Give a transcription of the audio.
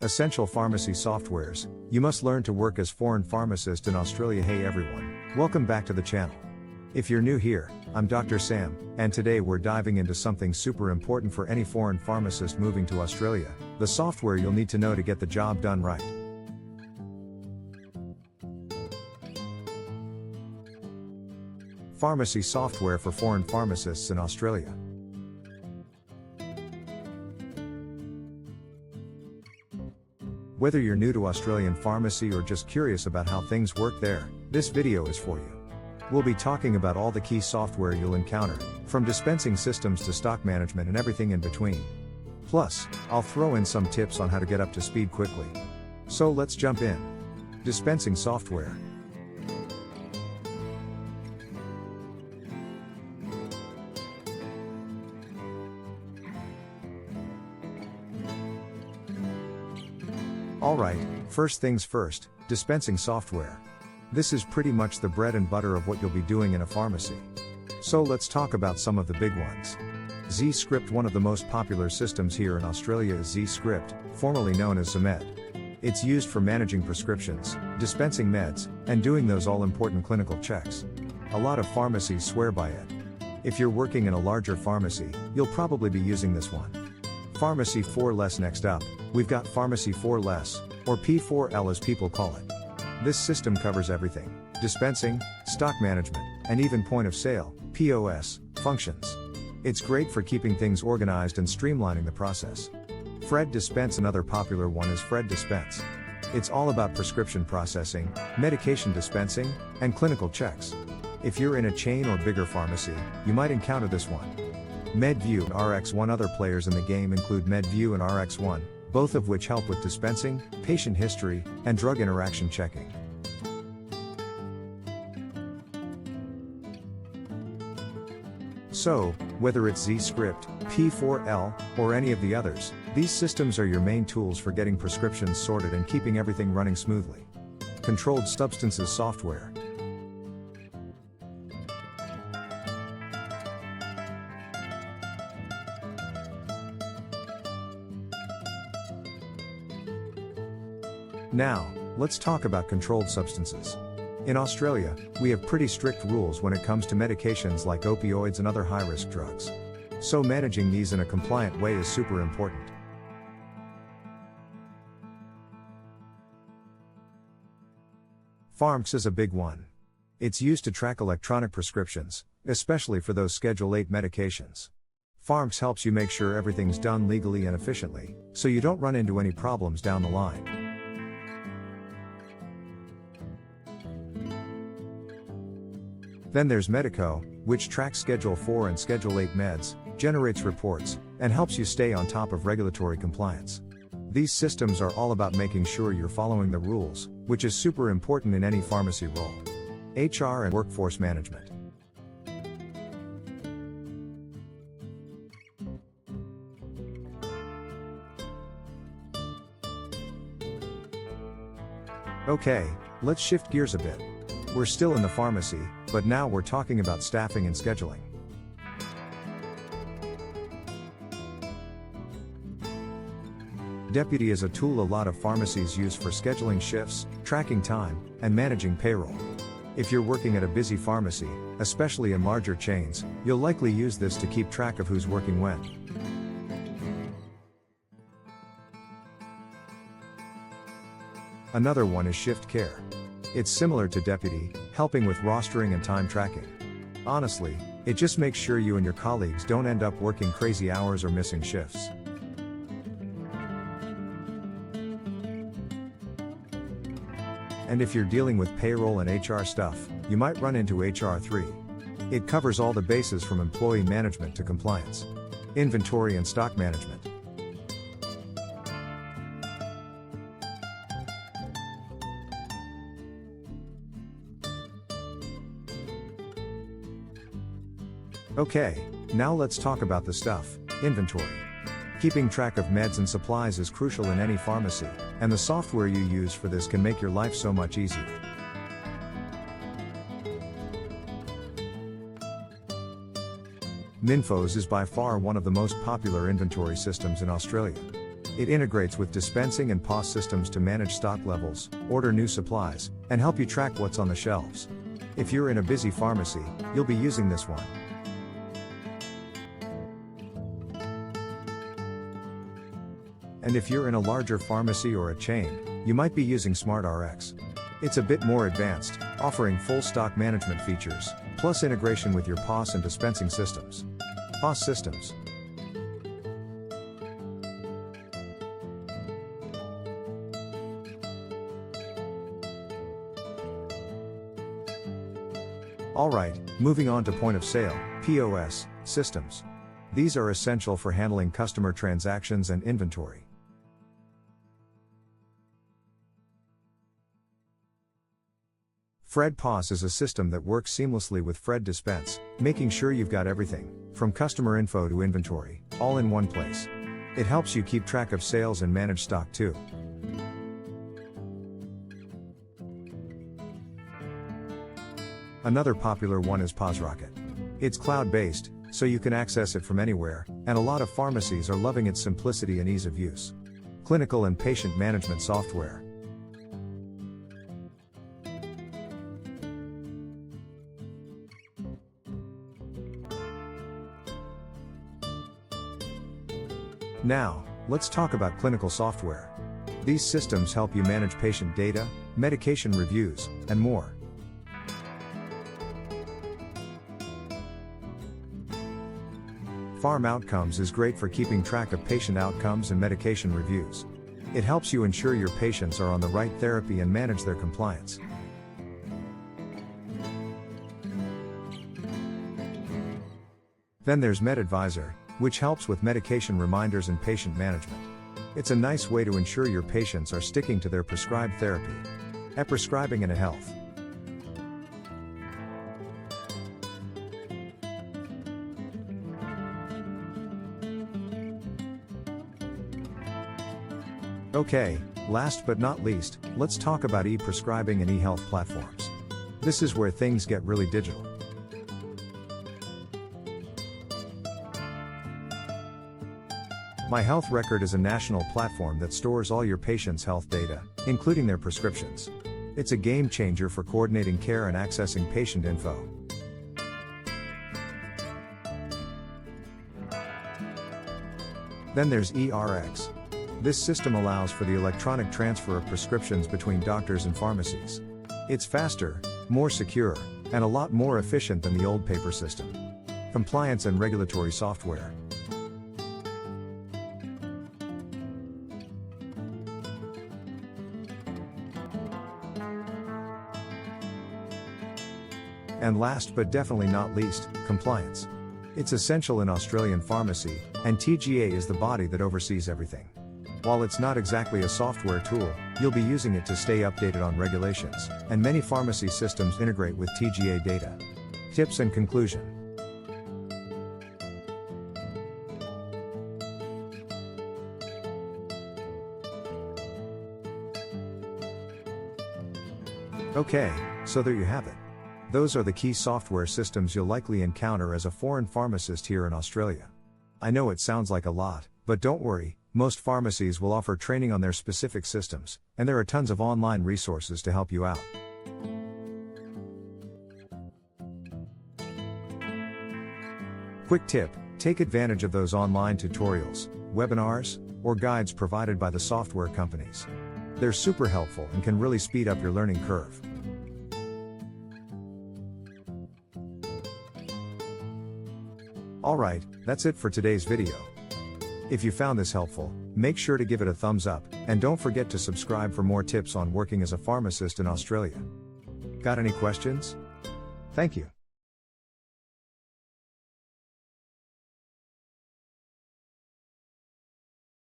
Essential pharmacy softwares. You must learn to work as foreign pharmacist in Australia. Hey everyone, welcome back to the channel. If you're new here, I'm Dr. Sam, and today we're diving into something super important for any foreign pharmacist moving to Australia, the software you'll need to know to get the job done right. Pharmacy software for foreign pharmacists in Australia. Whether you're new to Australian pharmacy or just curious about how things work there, this video is for you. We'll be talking about all the key software you'll encounter, from dispensing systems to stock management and everything in between. Plus, I'll throw in some tips on how to get up to speed quickly. So let's jump in. Dispensing software. Alright, first things first, dispensing software. This is pretty much the bread and butter of what you'll be doing in a pharmacy. So let's talk about some of the big ones. Z-Script. One of the most popular systems here in Australia is Z-Script, formerly known as Zmed. It's used for managing prescriptions, dispensing meds, and doing those all-important clinical checks. A lot of pharmacies swear by it. If you're working in a larger pharmacy, you'll probably be using this one. Pharmacy 4 Less. Next up, we've got Pharmacy 4 Less, or P4L as people call it. This system covers everything: dispensing, stock management, and even point of sale, POS, functions. It's great for keeping things organized and streamlining the process. Fred Dispense. Another popular one is Fred Dispense. It's all about prescription processing, medication dispensing, and clinical checks. If you're in a chain or bigger pharmacy, you might encounter this one. MedView and RX1. Other players in the game include MedView and RX1, both of which help with dispensing, patient history, and drug interaction checking. So, whether it's Z-Script, P4L, or any of the others, these systems are your main tools for getting prescriptions sorted and keeping everything running smoothly. Controlled substances software. Now, let's talk about controlled substances. In Australia, we have pretty strict rules when it comes to medications like opioids and other high-risk drugs. So managing these in a compliant way is super important. Pharmacist is a big one. It's used to track electronic prescriptions, especially for those Schedule 8 medications. Pharmacist helps you make sure everything's done legally and efficiently, so you don't run into any problems down the line. Then there's Medico, which tracks Schedule 4 and Schedule 8 meds, generates reports, and helps you stay on top of regulatory compliance. These systems are all about making sure you're following the rules, which is super important in any pharmacy role. HR and workforce management. Okay, let's shift gears a bit. We're still in the pharmacy, but now we're talking about staffing and scheduling. Deputy is a tool a lot of pharmacies use for scheduling shifts, tracking time, and managing payroll. If you're working at a busy pharmacy, especially in larger chains, you'll likely use this to keep track of who's working when. Another one is Shift Care. It's similar to Deputy, helping with rostering and time tracking. Honestly, it just makes sure you and your colleagues don't end up working crazy hours or missing shifts. And if you're dealing with payroll and HR stuff, you might run into HR3. It covers all the bases from employee management to compliance, inventory and stock management. Okay, now let's talk about the stuff, inventory. Keeping track of meds and supplies is crucial in any pharmacy, and the software you use for this can make your life so much easier. Minfos is by far one of the most popular inventory systems in Australia. It integrates with dispensing and POS systems to manage stock levels, order new supplies, and help you track what's on the shelves. If you're in a busy pharmacy, you'll be using this one. And if you're in a larger pharmacy or a chain, you might be using SmartRx. It's a bit more advanced, offering full stock management features, plus integration with your POS and dispensing systems. POS systems. Alright, moving on to point of sale, POS, systems. These are essential for handling customer transactions and inventory. Fred POS is a system that works seamlessly with Fred Dispense, making sure you've got everything, from customer info to inventory, all in one place. It helps you keep track of sales and manage stock too. Another popular one is POS Rocket. It's cloud-based, so you can access it from anywhere, and a lot of pharmacies are loving its simplicity and ease of use. Clinical and patient management software. Now, let's talk about clinical software. These systems help you manage patient data, medication reviews, and more. Pharm Outcomes is great for keeping track of patient outcomes and medication reviews. It helps you ensure your patients are on the right therapy and manage their compliance. Then there's MedAdvisor, which helps with medication reminders and patient management. It's a nice way to ensure your patients are sticking to their prescribed therapy. E-prescribing and e-health. Okay, last but not least, let's talk about e-prescribing and e-health platforms. This is where things get really digital. My Health Record is a national platform that stores all your patients' health data, including their prescriptions. It's a game changer for coordinating care and accessing patient info. Then there's eRx. This system allows for the electronic transfer of prescriptions between doctors and pharmacies. It's faster, more secure, and a lot more efficient than the old paper system. Compliance and regulatory software. And last but definitely not least, compliance. It's essential in Australian pharmacy, and TGA is the body that oversees everything. While it's not exactly a software tool, you'll be using it to stay updated on regulations, and many pharmacy systems integrate with TGA data. Tips and conclusion. Okay, so there you have it. Those are the key software systems you'll likely encounter as a foreign pharmacist here in Australia. I know it sounds like a lot, but don't worry, most pharmacies will offer training on their specific systems, and there are tons of online resources to help you out. Quick tip, take advantage of those online tutorials, webinars, or guides provided by the software companies. They're super helpful and can really speed up your learning curve. Alright, that's it for today's video. If you found this helpful, make sure to give it a thumbs up, and don't forget to subscribe for more tips on working as a pharmacist in Australia. Got any questions? Thank you.